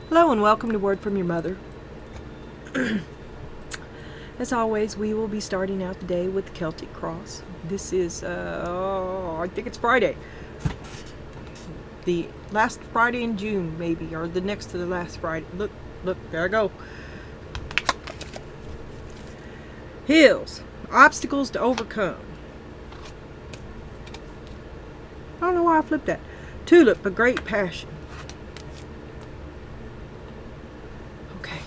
Hello and welcome to Word from Your Mother. As always, we will be starting out the day with the Celtic Cross. This is, I think it's Friday. The last Friday in June, maybe, or the next to the last Friday. Look, there I go. Hills, obstacles to overcome. I don't know why I flipped that. Tulip, a great passion. Okay.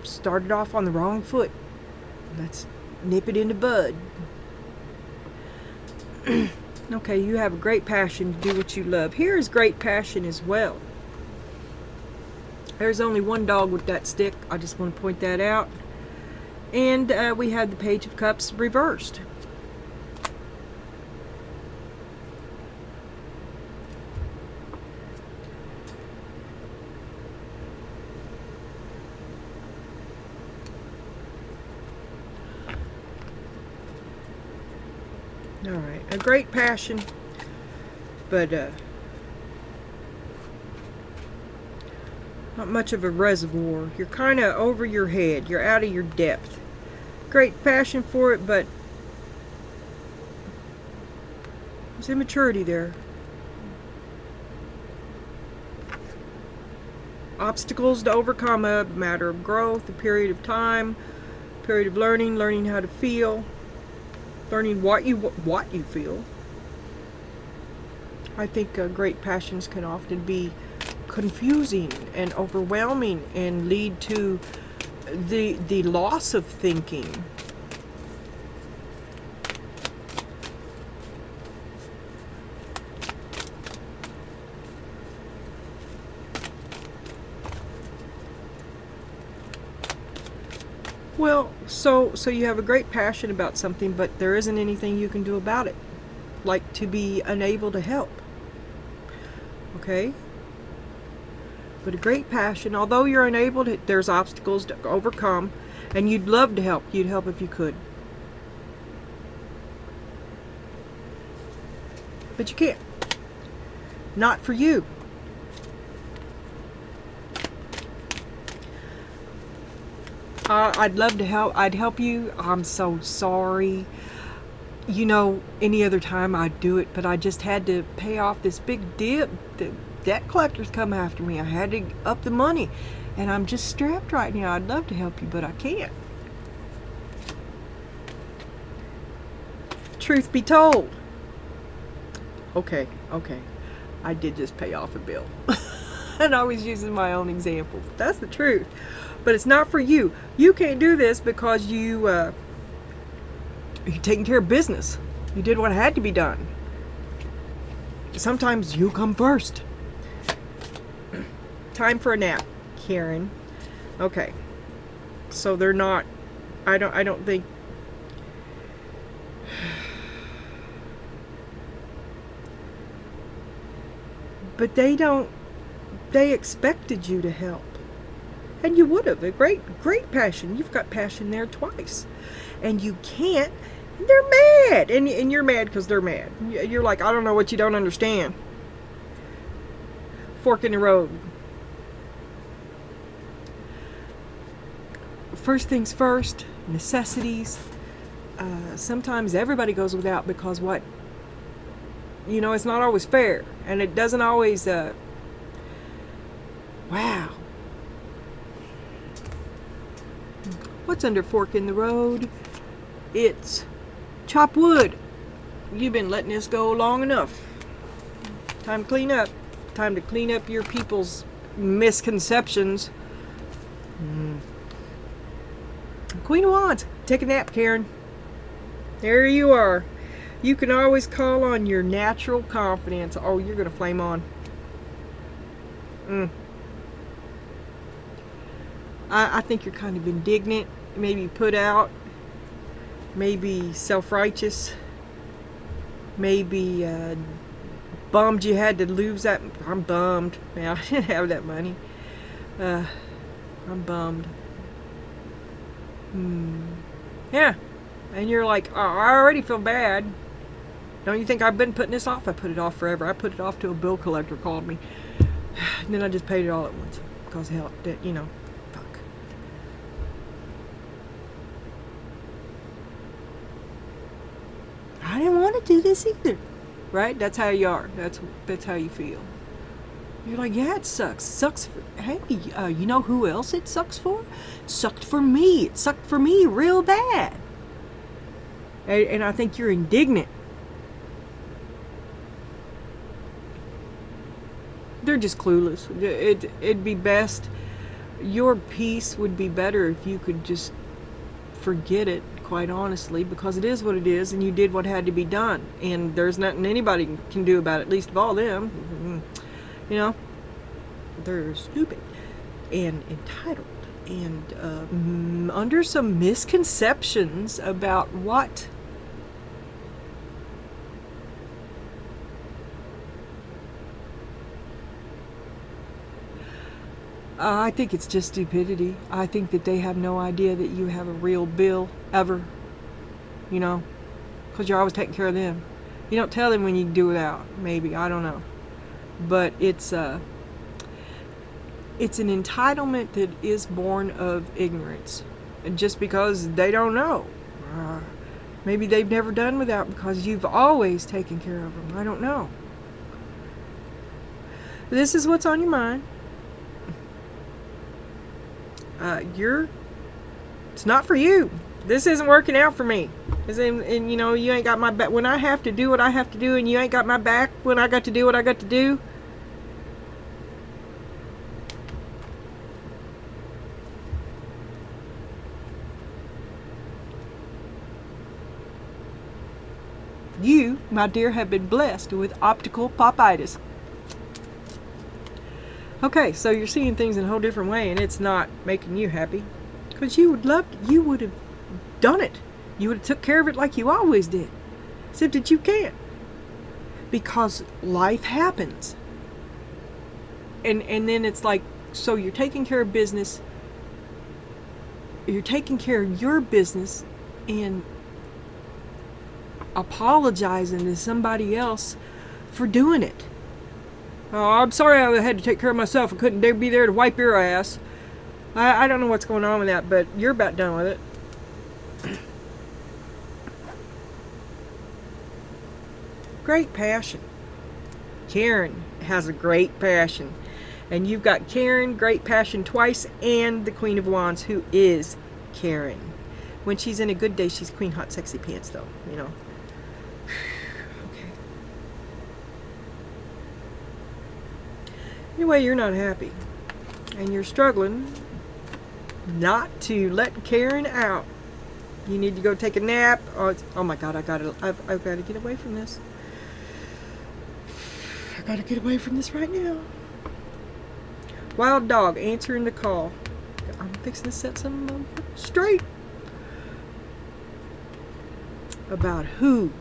Started off on the wrong foot. Let's nip it in the bud. Okay, you have a great passion to do what you love. Here is great passion as well. There's only one dog with that stick. I just want to point that out. And we had the Page of Cups reversed. Alright, a great passion, but not much of a reservoir. You're kind of over your head. You're out of your depth. Great passion for it, but there's immaturity there. Obstacles to overcome, a matter of growth, a period of time, period of learning how to feel. Learning what you feel. I think great passions can often be confusing and overwhelming and lead to the loss of thinking. Well, so you have a great passion about something, but there isn't anything you can do about it, like to be unable to help. Okay? But a great passion, although you're unable to, there's obstacles to overcome, and you'd love to help. You'd help if you could. But you can't. Not for you. I'd love to help. I'd help you. I'm so sorry. You know, any other time I'd do it, but I just had to pay off this big debt. The debt collectors come after me. I had to up the money, and I'm just strapped right now. I'd love to help you, but I can't. Truth be told. Okay. I did just pay off a bill. And I was using my own example. That's the truth. But it's not for you. You can't do this because you're taking care of business. You did what had to be done. Sometimes you come first. Time for a nap, Karen. Okay. So they're not, I don't think, but they expected you to help. And you would have. A great passion. You've got passion there twice. And you can't. And they're mad. And you're mad because they're mad. You're like, I don't know what you don't understand. Fork in the road. First things first. Necessities. Sometimes everybody goes without because what? You know, it's not always fair. And it doesn't always... Wow. What's under fork in the road? It's chop wood. You've been letting this go long enough. Time to clean up. Time to clean up your people's misconceptions. Queen of Wands. Take a nap, Karen. There you are. You can always call on your natural confidence. Oh, you're going to flame on. I think you're kind of indignant, maybe put out, maybe self-righteous, maybe bummed you had to lose that. I'm bummed. Man, I didn't have that money. I'm bummed. Yeah. And you're like, oh, I already feel bad. Don't you think I've been putting this off? I put it off forever. I put it off till a bill collector called me. And then I just paid it all at once because hell, that, you know, fuck. I didn't want to do this either, right? That's how you are. That's how you feel. You're like, yeah, it sucks. It sucks for, hey, you know who else it sucks for? It sucked for me. It sucked for me real bad. And I think you're indignant. They're just clueless. It'd be best. Your peace would be better if you could just forget it, quite honestly, because it is what it is, and you did what had to be done. And there's nothing anybody can do about it, least of all them. You know, they're stupid and entitled and under some misconceptions about what I think it's just stupidity. I think that they have no idea that you have a real bill ever, you know, because you're always taking care of them. You don't tell them when you do without, maybe, I don't know. But it's an entitlement that is born of ignorance, and just because they don't know. Maybe they've never done without because you've always taken care of them. I don't know. This is what's on your mind. It's not for you. This isn't working out for me. And you know, you ain't got my back when I have to do what I have to do, and you ain't got my back when I got to do what I got to do. You, my dear, have been blessed with optical popitis. Okay, so you're seeing things in a whole different way, and it's not making you happy. Because you would have done it. You would have took care of it like you always did. Except that you can't. Because life happens. And then it's like, so you're taking care of business. You're taking care of your business and apologizing to somebody else for doing it. Oh, I'm sorry I had to take care of myself. I couldn't be there to wipe your ass. I don't know what's going on with that, but you're about done with it. Great passion. Karen has a great passion. And you've got Karen, great passion twice, and the Queen of Wands, who is Karen. When she's in a good day, she's Queen Hot Sexy Pants, though, you know. Okay. Anyway, you're not happy. And you're struggling not to let Karen out. You need to go take a nap. Oh my God, I've got to get away from this. I got to get away from this right now. Wild dog answering the call. I'm fixing to set something straight about who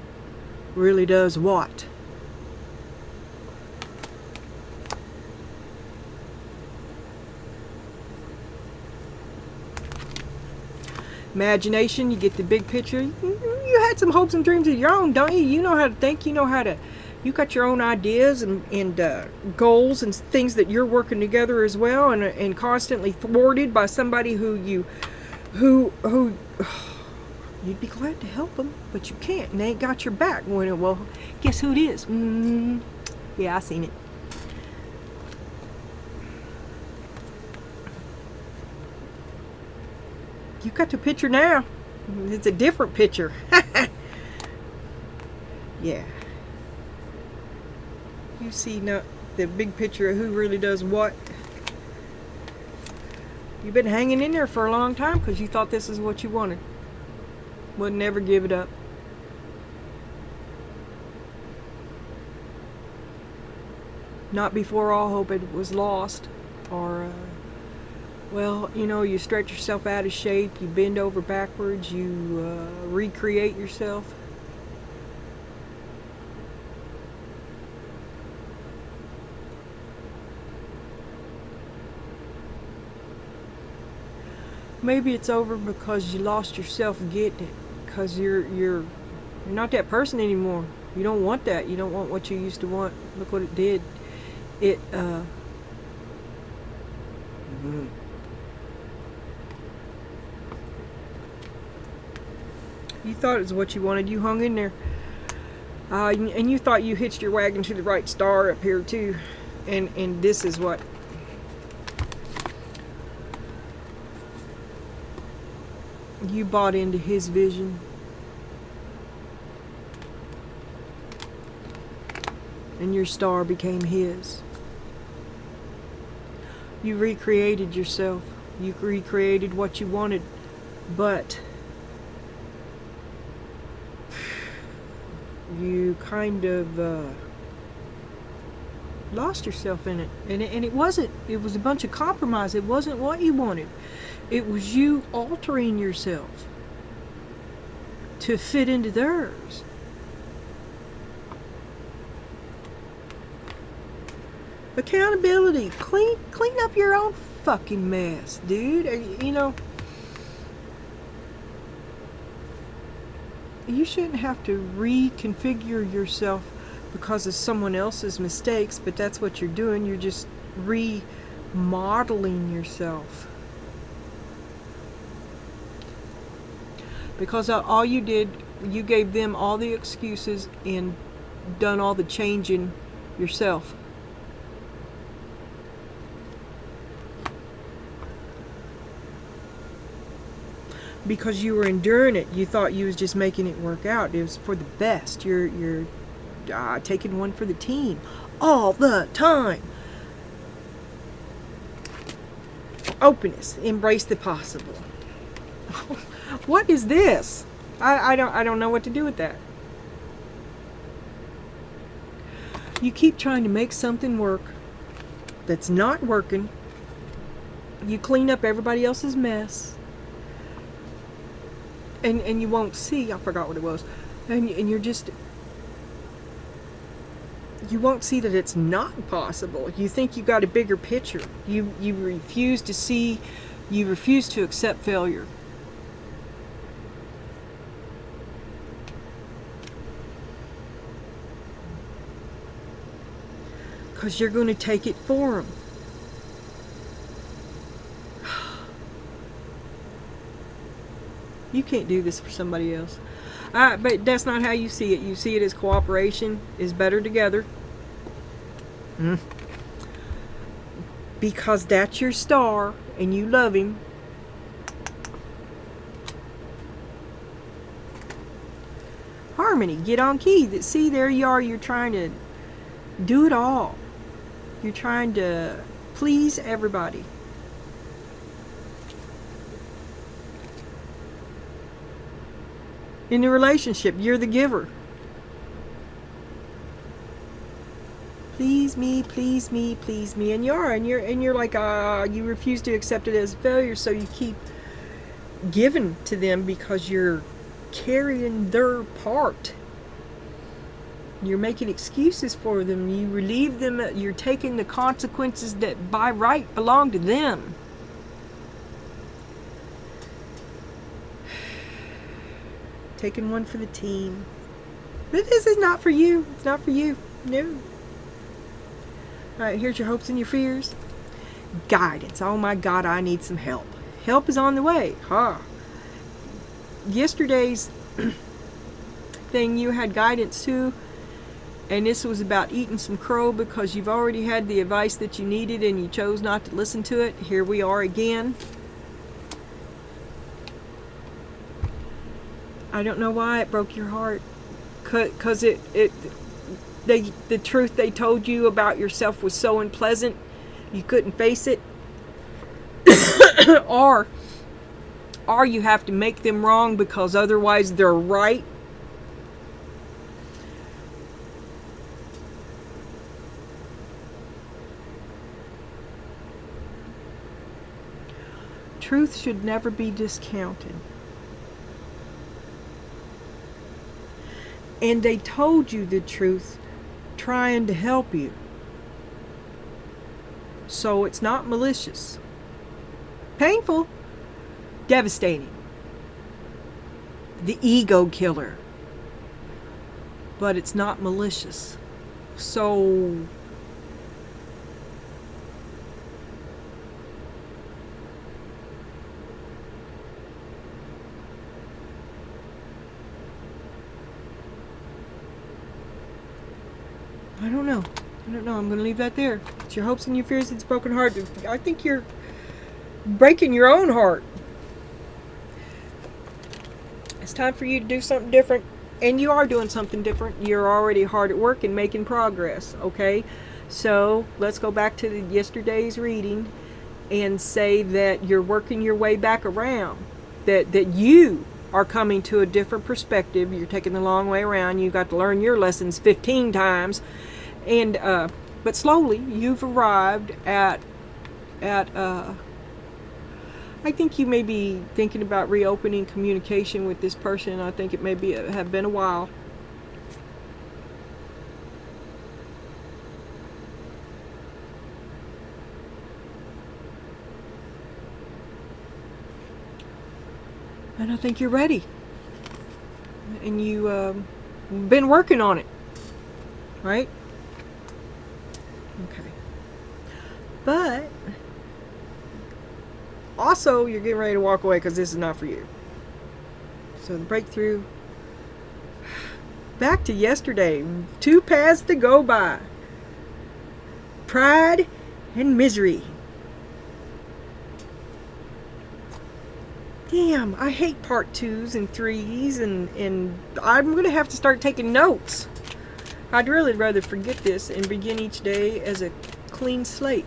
really does what. Imagination, you get the big picture. You had some hopes and dreams of your own, don't you? You know how to think. You know how to. You got your own ideas and goals and things that you're working together as well, and constantly thwarted by somebody who you'd be glad to help them, but you can't, and they ain't got your back. Well, guess who it is? Yeah, I seen it. You got the picture now. It's a different picture. Yeah. You see now the big picture of who really does what. You've been hanging in there for a long time because you thought this is what you wanted. Would never give it up. Not before all hope was lost, or well, you know, you stretch yourself out of shape, you bend over backwards, you recreate yourself. Maybe it's over because you lost yourself getting it, because you're not that person anymore. You don't want that. You don't want what you used to want. Look what it did. It You thought it was what you wanted. You hung in there. And you thought you hitched your wagon to the right star up here too. And this is what. You bought into his vision. And your star became his. You recreated yourself. You recreated what you wanted. But you kind of lost yourself in it. And it wasn't. It was a bunch of compromise. It wasn't what you wanted. It was you altering yourself to fit into theirs. Accountability. Clean up your own fucking mess, dude. You know, you shouldn't have to reconfigure yourself because of someone else's mistakes, but that's what you're doing. You're just remodeling yourself. Because all you did, you gave them all the excuses and done all the changing yourself. Because you were enduring it. You thought you was just making it work out. It was for the best. You're taking one for the team all the time. Openness. Embrace the possible. What is this? I don't know what to do with that. You keep trying to make something work that's not working. You clean up everybody else's mess. And you won't see, I forgot what it was. And you're just, you won't see that it's not possible. You think you got a bigger picture. You refuse to see, you refuse to accept failure. Because you're going to take it for them. You can't do this for somebody else. But that's not how you see it. You see it as cooperation is better together. Because that's your star and you love him. Harmony, get on key. See, there you are. You're trying to do it all. You're trying to please everybody. In the relationship, you're the giver. Please me, please me, please me. And you are, and you're like, you refuse to accept it as a failure, so you keep giving to them because you're carrying their part. You're making excuses for them. You relieve them. You're taking the consequences that by right belong to them. Taking one for the team. But this is not for you. It's not for you. No. Alright, here's your hopes and your fears. Guidance. Oh my God, I need some help. Help is on the way. Yesterday's thing you had guidance to, and this was about eating some crow because you've already had the advice that you needed and you chose not to listen to it. Here we are again. I don't know why it broke your heart. Because the truth they told you about yourself was so unpleasant, you couldn't face it. or you have to make them wrong because otherwise they're right. Truth should never be discounted. And they told you the truth, trying to help you. So it's not malicious. Painful. Devastating. The ego killer. But it's not malicious. So I don't know. I don't know. I'm going to leave that there. It's your hopes and your fears. It's broken heart. I think you're breaking your own heart. It's time for you to do something different. And you are doing something different. You're already hard at work and making progress. Okay? So let's go back to yesterday's reading and say that you're working your way back around. That you are coming to a different perspective. You're taking the long way around. You got to learn your lessons 15 times. And but slowly you've arrived at I think you may be thinking about reopening communication with this person. I think it may be have been a while. And I think you're ready. And you been working on it. Right? Okay. But also, you're getting ready to walk away because this is not for you. So the breakthrough. Back to yesterday. 2 paths to go by. Pride and misery. Damn, I hate part 2s and 3s, and I'm going to have to start taking notes. I'd really rather forget this and begin each day as a clean slate.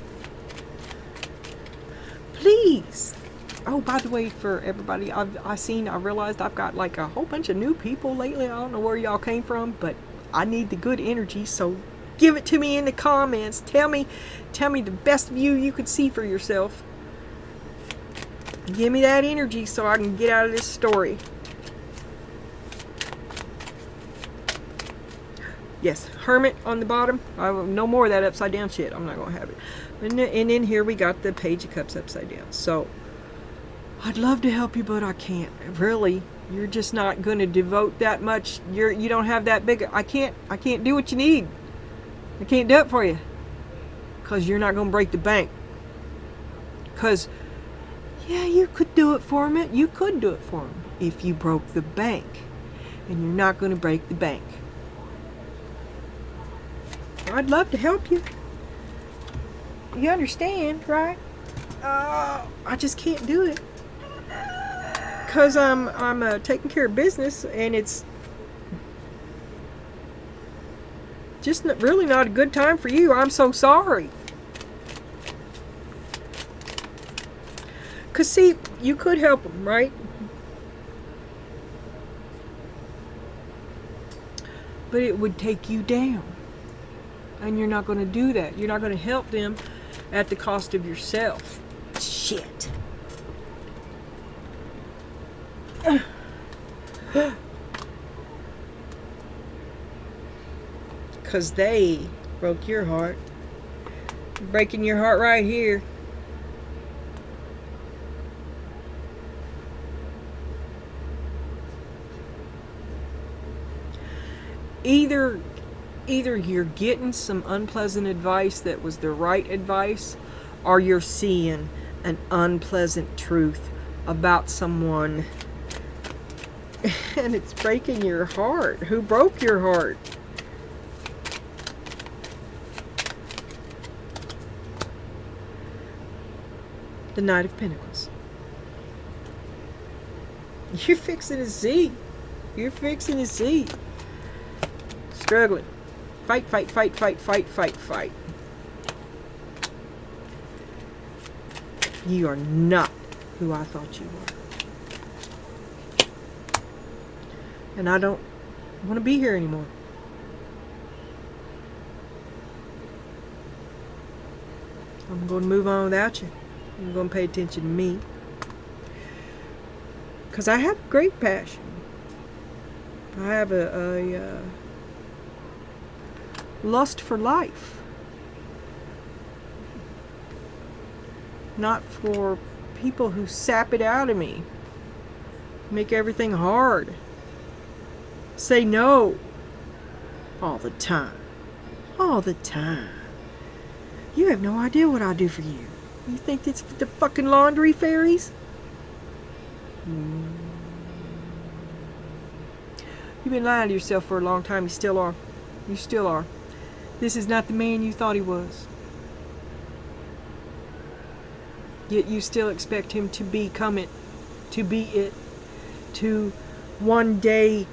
Please. Oh, by the way, for everybody, I realized I've got like a whole bunch of new people lately. I don't know where y'all came from, but I need the good energy, so give it to me in the comments. Tell me the best view you could see for yourself. Give me that energy so I can get out of this story. Yes, Hermit on the bottom. No more of that upside down shit. I'm not going to have it. And then here we got the Page of Cups upside down. So, I'd love to help you, but I can't. Really, you're just not going to devote that much. You don't have that big. I can't do what you need. I can't do it for you. Because you're not going to break the bank. Because, yeah, you could do it for him. You could do it for him if you broke the bank. And you're not going to break the bank. I'd love to help you. You understand, right? I just can't do it. Because I'm taking care of business, and it's just really not a good time for you. I'm so sorry. Because, see, you could help them, right? But it would take you down. And you're not going to do that. You're not going to help them at the cost of yourself. Shit. Because they broke your heart. Breaking your heart right here. Either you're getting some unpleasant advice that was the right advice, or you're seeing an unpleasant truth about someone and it's breaking your heart. Who broke your heart? The Knight of Pentacles. You're fixing to see. You're fixing to see. Struggling. Fight, fight, fight, fight, fight, fight, fight. You are not who I thought you were. And I don't want to be here anymore. I'm going to move on without you. I'm going to pay attention to me. Because I have great passion. I have a lust for life. Not for people who sap it out of me. Make everything hard. Say no. All the time. All the time. You have no idea what I do for you. You think it's the fucking laundry fairies? You've been lying to yourself for a long time. You still are. You still are. This is not the man you thought he was. Yet you still expect him to become it, to be it, to one day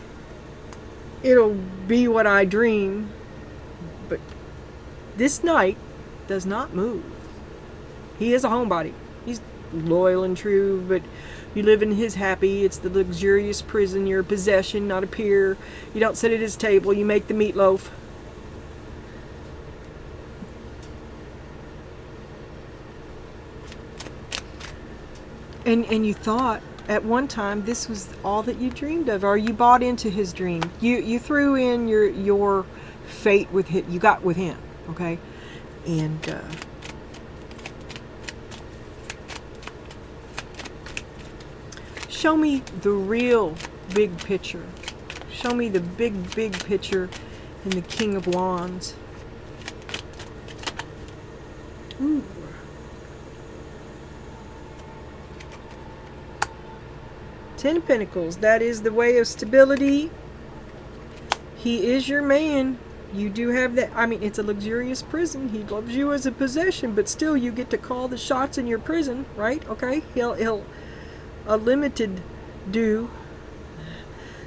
it'll be what I dream. But this knight does not move. He is a homebody. He's loyal and true, but you live in his happy. It's the luxurious prison. You're a possession, not a peer. You don't sit at his table. You make the meatloaf. And you thought at one time this was all that you dreamed of, or you bought into his dream. You threw in your fate with him. You got with him, okay? And show me the real big picture. Show me the big picture in the King of Wands. Ooh. Ten of Pentacles. That is the way of stability. He is your man. You do have that. I mean, it's a luxurious prison. He loves you as a possession, but still you get to call the shots in your prison, right? Okay? He'll a limited do,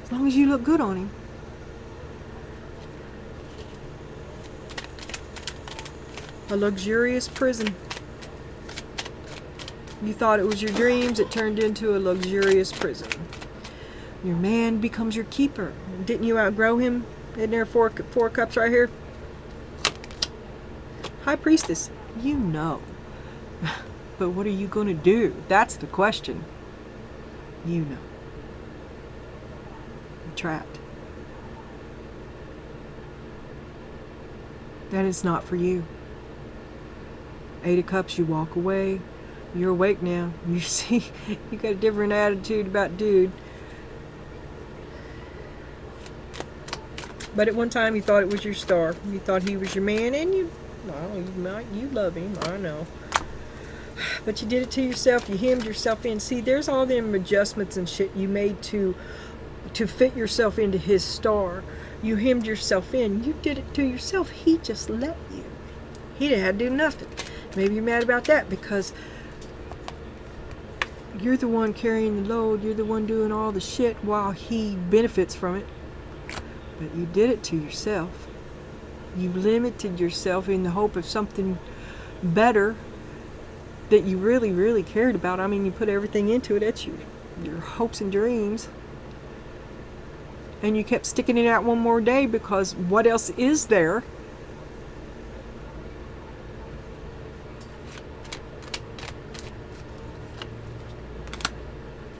as long as you look good on him. A luxurious prison. You thought it was your dreams, it turned into a luxurious prison. Your man becomes your keeper. Didn't you outgrow him? Isn't there four cups right here? High Priestess, you know. But what are you going to do? That's the question. You know. You're trapped. That is not for you. Eight of Cups, you walk away. You're awake now. You see, you got a different attitude about dude. But at one time you thought it was your star. You thought he was your man, and you love him, I know. But you did it to yourself. You hemmed yourself in. See, there's all them adjustments and shit you made to fit yourself into his star. You hemmed yourself in. You did it to yourself. He just let you. He didn't have to do nothing. Maybe you're mad about that because you're the one carrying the load. You're the one doing all the shit while he benefits from it. But you did it to yourself. You limited yourself in the hope of something better that you really, really cared about. I mean, you put everything into it. That's your hopes and dreams. And you kept sticking it out one more day because what else is there?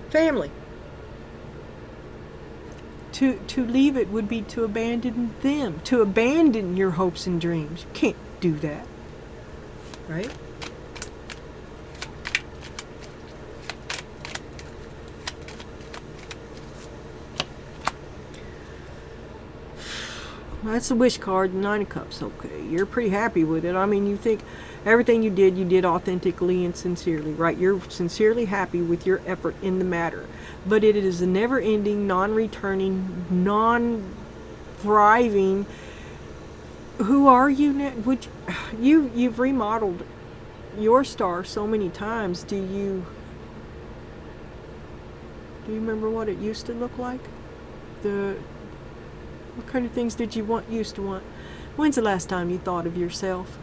Family. To leave it would be to abandon them. To abandon your hopes and dreams. You can't do that. Right? That's the wish card, the Nine of Cups. Okay, you're pretty happy with it. I mean, you think everything you did authentically and sincerely, right? You're sincerely happy with your effort in the matter. But it is a never-ending, non-returning, non-thriving. Who are you now? You've remodeled your star so many times. Do you remember what it used to look like? What kind of things did you used to want? When's the last time you thought of yourself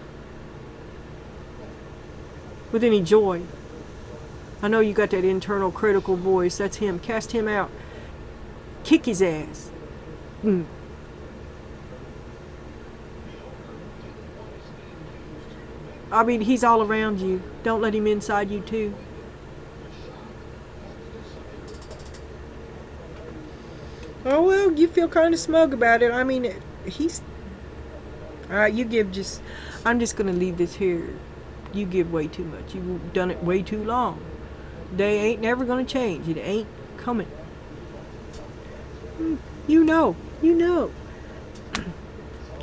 with any joy? I know you got that internal critical voice. That's him. Cast him out. Kick his ass. I mean, he's all around you. Don't let him inside you too. Oh, well, you feel kind of smug about it. I mean, he's... I'm just going to leave this here. You give way too much. You've done it way too long. They ain't never going to change. It ain't coming. You know.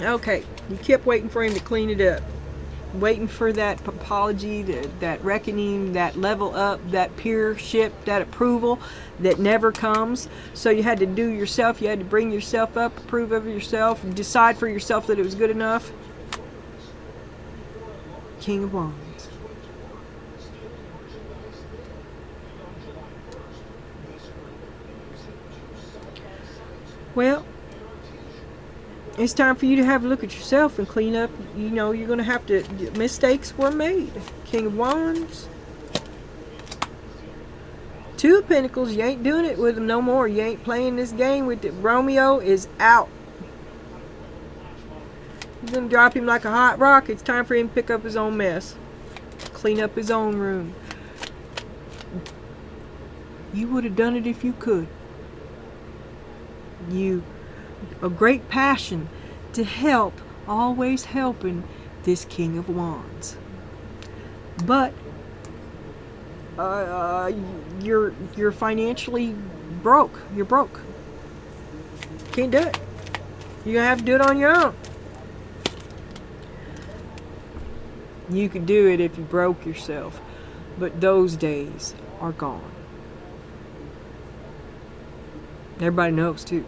Okay, you kept waiting for him to clean it up. Waiting for that apology, that reckoning, that level up, that peership, that approval that never comes. So you had to do yourself. You had to bring yourself up, approve of yourself, decide for yourself that it was good enough. King of Wands. Well, it's time for you to have a look at yourself and clean up. You know, you're going to have to, mistakes were made. King of Wands. Two of Pentacles, you ain't doing it with him no more. You ain't playing this game with it. Romeo is out. You're going to drop him like a hot rock. It's time for him to pick up his own mess. Clean up his own room. You would have done it if you could. You, a great passion to help, always helping this King of Wands. But you're financially broke. You're broke. Can't do it. You're gonna have to do it on your own. You could do it if you broke yourself, but those days are gone. Everybody knows too.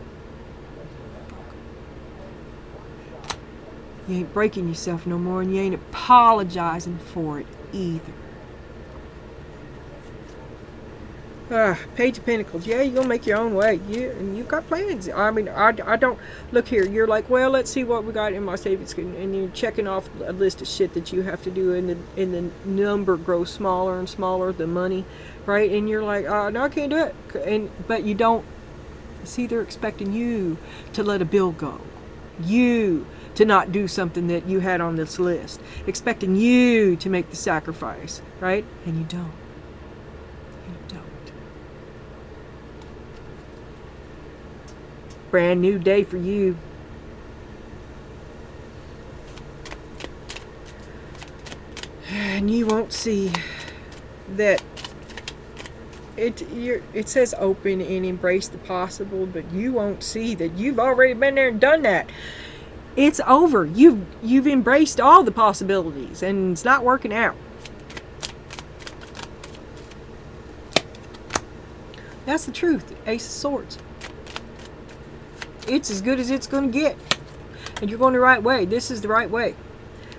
You ain't breaking yourself no more, and you ain't apologizing for it either. Page of Pentacles. Yeah, you're gonna make your own way. You've got plans. I mean, I don't look here. You're like, well, let's see what we got in my savings, and you're checking off a list of shit that you have to do, and the number grows smaller and smaller, the money, right? And you're like, no, I can't do it. But you don't. See, they're expecting you to let a bill go, you to not do something that you had on this list, expecting you to make the sacrifice, right? And you don't. Brand new day for you. And you won't see that it says open and embrace the possible, but you won't see that you've already been there and done that. It's over. You've embraced all the possibilities, and it's not working out. That's the truth. Ace of Swords. It's as good as it's going to get. And you're going the right way. This is the right way.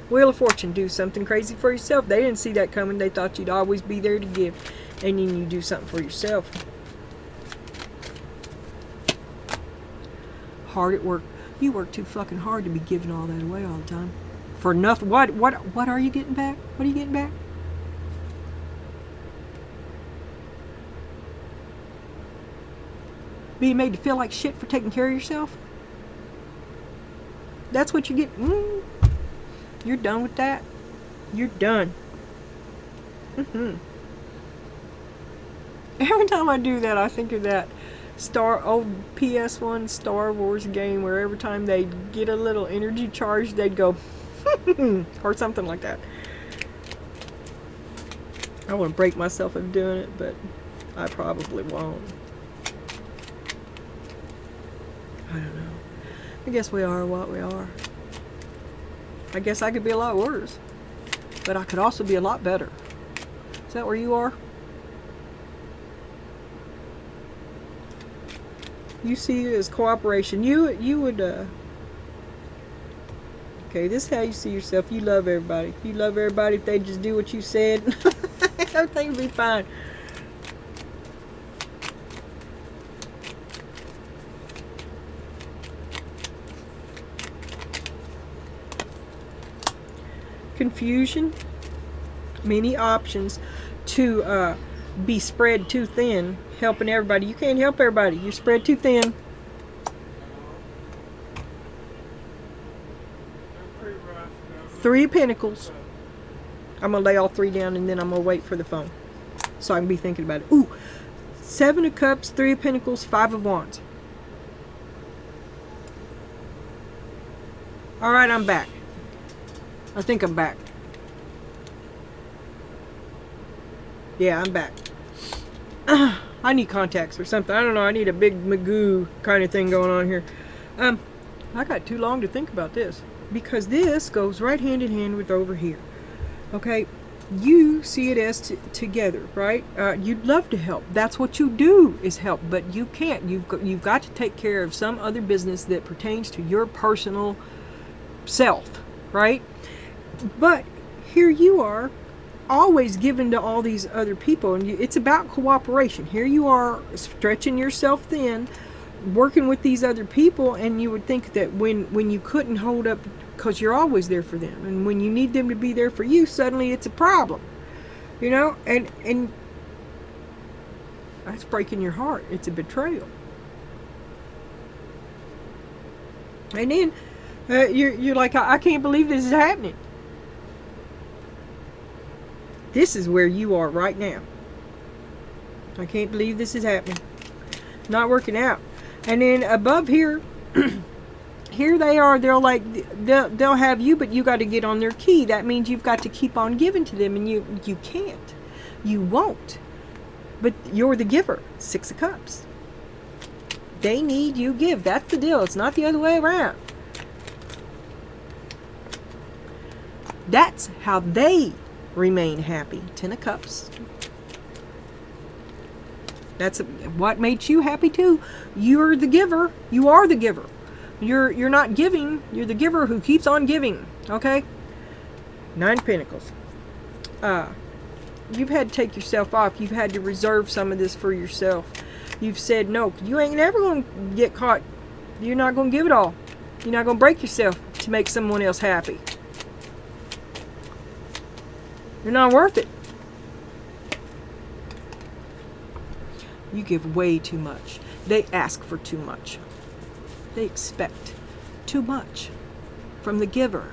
Wheel of Fortune. Do something crazy for yourself. They didn't see that coming. They thought you'd always be there to give. And then you do something for yourself. Hard at work. You work too fucking hard to be giving all that away all the time. For nothing. What are you getting back? What are you getting back? Being made to feel like shit for taking care of yourself? That's what you get. You're done with that. You're done. Every time I do that, I think of that old PS1 Star Wars game where every time they'd get a little energy charge, they'd go or something like that. I want to break myself of doing it, but I probably won't. I don't know. I guess we are what we are. I guess I could be a lot worse, but I could also be a lot better. Is that where you are? You see it as cooperation. You would okay, this is how you see yourself. You love everybody. You love everybody if they just do what you said. Everything will be fine. Confusion, many options to be spread too thin, helping everybody. You can't help everybody. You're spread too thin. Three of Pentacles. I'm going to lay all three down and then I'm going to wait for the phone so I can be thinking about it. Ooh, Seven of Cups, Three of Pentacles, Five of Wands. Alright, I'm back. I think I'm back. Yeah, I'm back. I need contacts or something. I don't know. I need a big Magoo kind of thing going on here. I got too long to think about this because this goes right hand in hand with over here. Okay, you see it as together, right? You'd love to help. That's what you do is help, but you can't. You've got to take care of some other business that pertains to your personal self, right? But here you are, always giving to all these other people, and it's about cooperation. Here you are stretching yourself thin, working with these other people, and you would think that when you couldn't hold up, because you're always there for them, and when you need them to be there for you, suddenly it's a problem, you know, and that's breaking your heart. It's a betrayal. And then you're like, I can't believe this is happening. This is where you are right now. I can't believe this is happening. Not working out. And then above here, here they are. They'll have you, but you got to get on their key. That means you've got to keep on giving to them, and you can't. You won't. But you're the giver. 6 of Cups. They need you give. That's the deal. It's not the other way around. That's how they remain happy. 10 of Cups. That's what makes you happy too. You're the giver. You are the giver. You're not giving. You're the giver who keeps on giving. Okay? 9 of Pentacles. You've had to take yourself off. You've had to reserve some of this for yourself. You've said no. You ain't never going to get caught. You're not going to give it all. You're not going to break yourself to make someone else happy. You're not worth it. You give way too much. They ask for too much. They expect too much from the giver.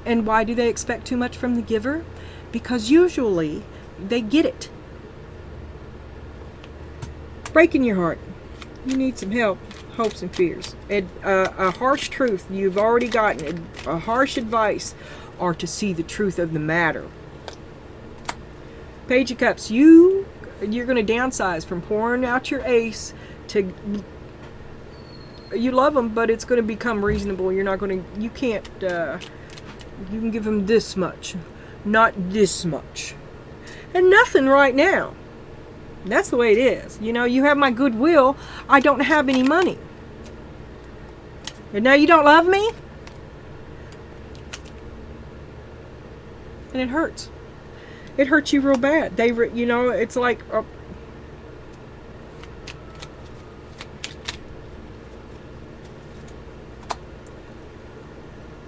And why do they expect too much from the giver? Because usually they get it. Breaking your heart. You need some help, hopes and fears. A harsh truth you've already gotten. A harsh advice, or to see the truth of the matter. Page of Cups. You're going to downsize from pouring out your ace to, you love them, but it's going to become reasonable. You're not going to, you can't, you can give them this much, not this much. And nothing right now. That's the way it is. You know, you have my goodwill. I don't have any money. And now you don't love me? And it hurts. It hurts you real bad. You know, it's like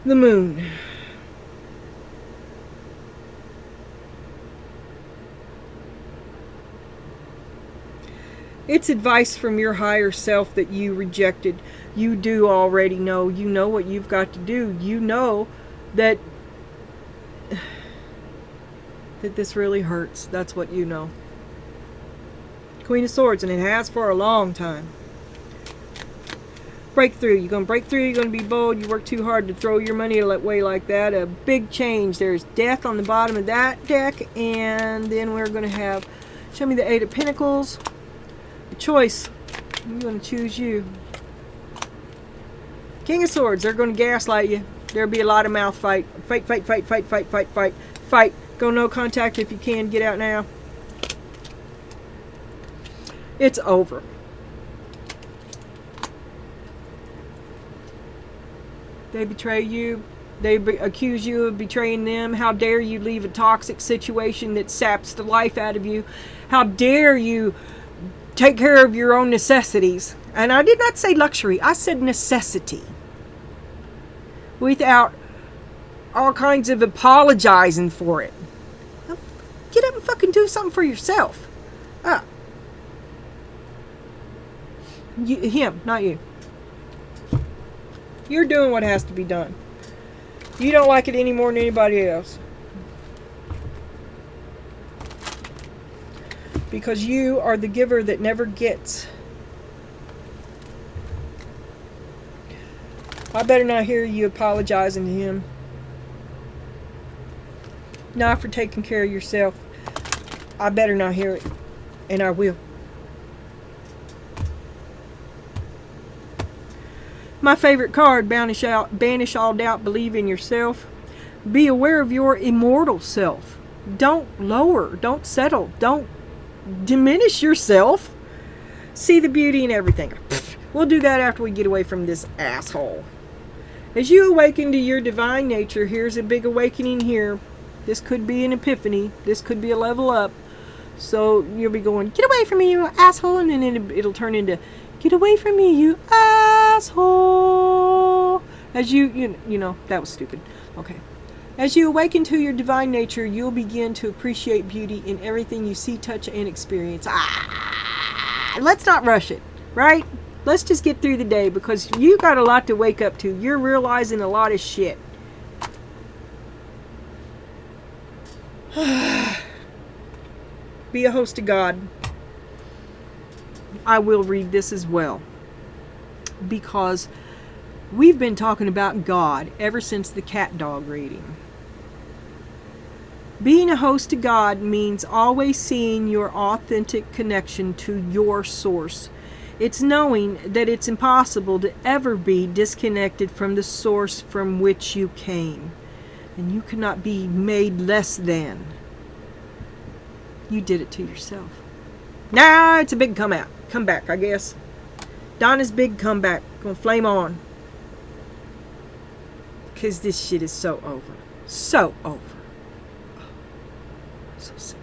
the Moon. It's advice from your higher self that you rejected. You do already know. You know what you've got to do. You know that this really hurts. That's what you know. Queen of Swords, and it has for a long time. Breakthrough. You're going to break through. You're going to be bold. You work too hard to throw your money away like that. A big change. There's death on the bottom of that deck. And then we're going to have, show me the 8 of Pentacles. The choice. I'm going to choose you. King of Swords. They're going to gaslight you. There'll be a lot of mouth fight. Fight, fight, fight, fight, fight, fight, fight, fight. Go no contact if you can. Get out now. It's over. They betray you. They accuse you of betraying them. How dare you leave a toxic situation that saps the life out of you. How dare you take care of your own necessities. And I did not say luxury. I said necessity. Without all kinds of apologizing for it. Get up and fucking do something for yourself. Him, not you. You're doing what has to be done. You don't like it any more than anybody else. Because you are the giver that never gets. I better not hear you apologizing to him. Not for taking care of yourself. I better not hear it. And I will. My favorite card, banish all doubt, believe in yourself. Be aware of your immortal self. Don't lower, don't settle, don't diminish yourself. See the beauty in everything. We'll do that after we get away from this asshole. As you awaken to your divine nature, here's a big awakening here. This could be an epiphany. This could be a level up. So you'll be going, get away from me, you asshole. And then it'll turn into, get away from me, you asshole. As you know, that was stupid. Okay. As you awaken to your divine nature, you'll begin to appreciate beauty in everything you see, touch, and experience. Let's not rush it, right? Let's just get through the day, because you got a lot to wake up to. You're realizing a lot of shit. Be a host of God. I will read this as well, because we've been talking about God ever since the cat dog reading. Being a host to God means always seeing your authentic connection to your source. It's knowing that it's impossible to ever be disconnected from the source from which you came. And you cannot be made less than. You did it to yourself. Now it's a big comeback, I guess. Donna's big comeback. Gonna flame on. Because this shit is so over. So over. So sad.